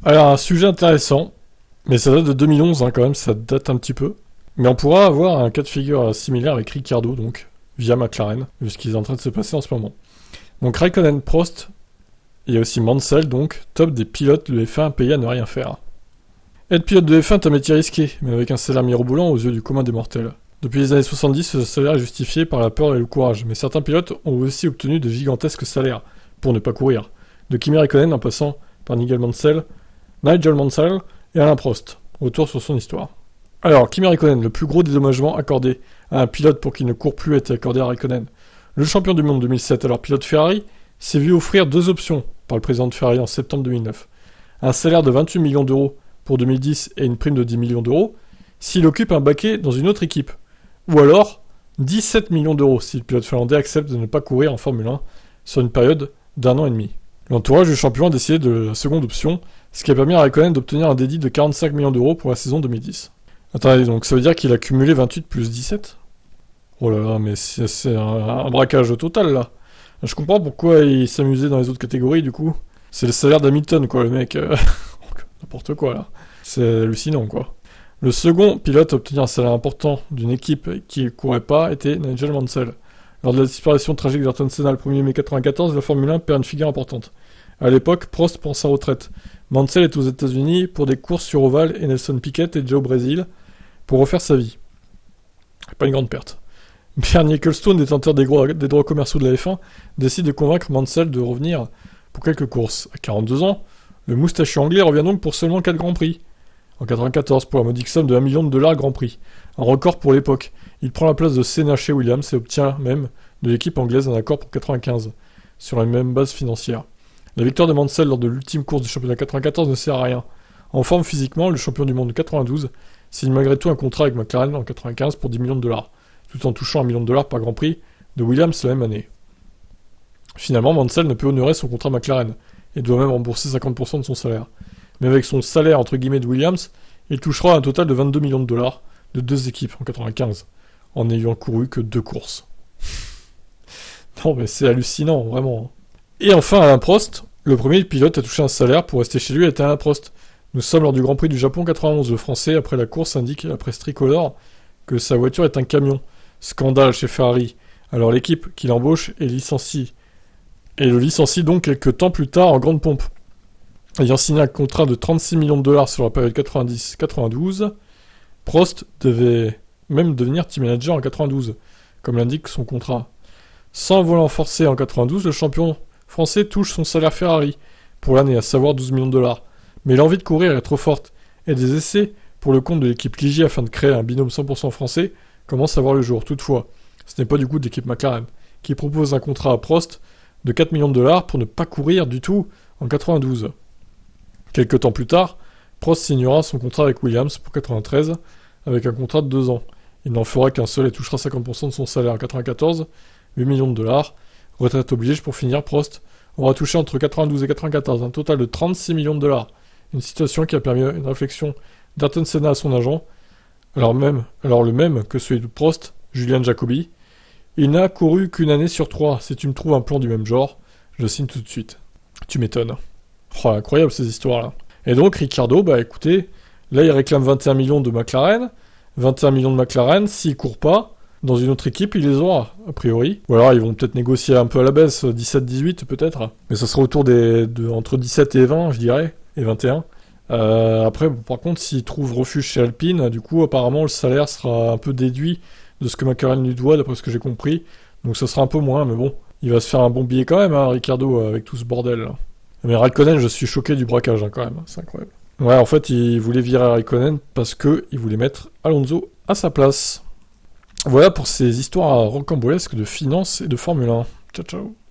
Alors, un sujet intéressant, mais ça date de 2011 quand même, ça date un petit peu. Mais on pourra avoir un cas de figure similaire avec Ricciardo, donc, via McLaren, vu ce qui est en train de se passer en ce moment. Donc Raikkonen, Prost, il y a aussi Mansell, donc, top des pilotes de F1 payés à ne rien faire. Être pilote de F1 est un métier risqué, mais avec un salaire mirobolant aux yeux du commun des mortels. Depuis les années 70, ce salaire est justifié par la peur et le courage, mais certains pilotes ont aussi obtenu de gigantesques salaires, pour ne pas courir. De Kimi Raikkonen en passant par Nigel Mansell et Alain Prost. Retour sur son histoire. Alors, Kimi Raikkonen, le plus gros dédommagement accordé à un pilote pour qu'il ne court plus a été accordé à Raikkonen. Le champion du monde 2007, alors pilote Ferrari, s'est vu offrir deux options par le président de Ferrari en septembre 2009. Un salaire de 28 millions d'euros pour 2010 et une prime de 10 millions d'euros s'il occupe un baquet dans une autre équipe. Ou alors 17 millions d'euros si le pilote finlandais accepte de ne pas courir en Formule 1 sur une période d'1 an et demi. L'entourage du champion a décidé de la seconde option, ce qui a permis à Raikkonen d'obtenir un dédit de 45 millions d'euros pour la saison 2010. Attendez, donc ça veut dire qu'il a cumulé 28 plus 17 ? Oh là là, mais c'est un braquage total là. Je comprends pourquoi il s'amusait dans les autres catégories du coup. C'est le salaire d'Hamilton quoi, le mec. N'importe quoi là. C'est hallucinant quoi. Le second pilote à obtenir un salaire important d'une équipe qui ne courait pas était Nigel Mansell. Lors de la disparition tragique d'Ayrton Senna le 1er mai 1994, la Formule 1 perd une figure importante. À l'époque, Prost prend sa retraite. Mansell est aux États-Unis pour des courses sur ovale et Nelson Piquet est déjà au Brésil pour refaire sa vie. Pas une grande perte. Bernie Ecclestone, détenteur des droits commerciaux de la F1, décide de convaincre Mansell de revenir pour quelques courses. À 42 ans, le moustachu anglais revient donc pour seulement 4 Grands Prix. En 1994, pour la modique somme de $1 million Grand Prix. Un record pour l'époque. Il prend la place de Senna chez Williams et obtient même de l'équipe anglaise un accord pour 1995, sur la même base financière. La victoire de Mansell lors de l'ultime course du championnat 1994 ne sert à rien. En forme physiquement, le champion du monde de 92 signe malgré tout un contrat avec McLaren en 1995 pour $10 millions, tout en touchant $1 million par Grand Prix de Williams la même année. Finalement, Mansell ne peut honorer son contrat McLaren, et doit même rembourser 50% de son salaire. Mais avec son salaire entre guillemets de Williams, il touchera un total de $22 millions de deux équipes en 1995, en n'ayant couru que 2 courses. Non mais c'est hallucinant, vraiment. Et enfin Alain Prost, le premier pilote à toucher un salaire pour rester chez lui était Alain Prost. Nous sommes lors du Grand Prix du Japon 91. Le Français, après la course, indique à la presse tricolore que sa voiture est un camion. Scandale chez Ferrari. Alors l'équipe qui l'embauche est licenciée. Et le licencie donc quelques temps plus tard en grande pompe. Ayant signé un contrat de $36 millions sur la période 90-92, Prost devait même devenir team manager en 92, comme l'indique son contrat. Sans volant forcé en 92, le champion français touche son salaire Ferrari pour l'année, à savoir $12 millions. Mais l'envie de courir est trop forte, et des essais pour le compte de l'équipe Ligier afin de créer un binôme 100% français commencent à voir le jour. Toutefois, ce n'est pas du coup de l'équipe McLaren, qui propose un contrat à Prost de $4 millions pour ne pas courir du tout en 92. Quelques temps plus tard, Prost signera son contrat avec Williams pour 93 avec un contrat de 2 ans. Il n'en fera qu'un seul et touchera 50% de son salaire en 94, $8 millions. Retraite oblige pour finir, Prost aura touché entre 92 et 94 un total de $36 millions. Une situation qui a permis une réflexion d'Ayrton Senna à son agent, alors le même que celui de Prost, Julian Jacobi. Il n'a couru qu'une année sur 3. Si tu me trouves un plan du même genre, je signe tout de suite. Tu m'étonnes. Oh, incroyable ces histoires-là. Et donc, Ricciardo, bah écoutez, là il réclame 21 millions de McLaren. 21 millions de McLaren, s'il court pas, dans une autre équipe, il les aura, a priori. Ou alors ils vont peut-être négocier un peu à la baisse, 17-18 peut-être. Mais ça sera autour entre 17 et 20, je dirais, et 21. Après, bon, par contre, s'il trouve refuge chez Alpine, du coup, apparemment, le salaire sera un peu déduit de ce que McLaren lui doit, d'après ce que j'ai compris. Donc ça sera un peu moins, mais bon, il va se faire un bon billet quand même, hein, Ricciardo, avec tout ce bordel là. Mais Raikkonen, je suis choqué du braquage, hein, quand même, c'est incroyable. Ouais, en fait, il voulait virer Raikkonen parce que il voulait mettre Alonso à sa place. Voilà pour ces histoires rocambolesques de finance et de Formule 1. Ciao, ciao.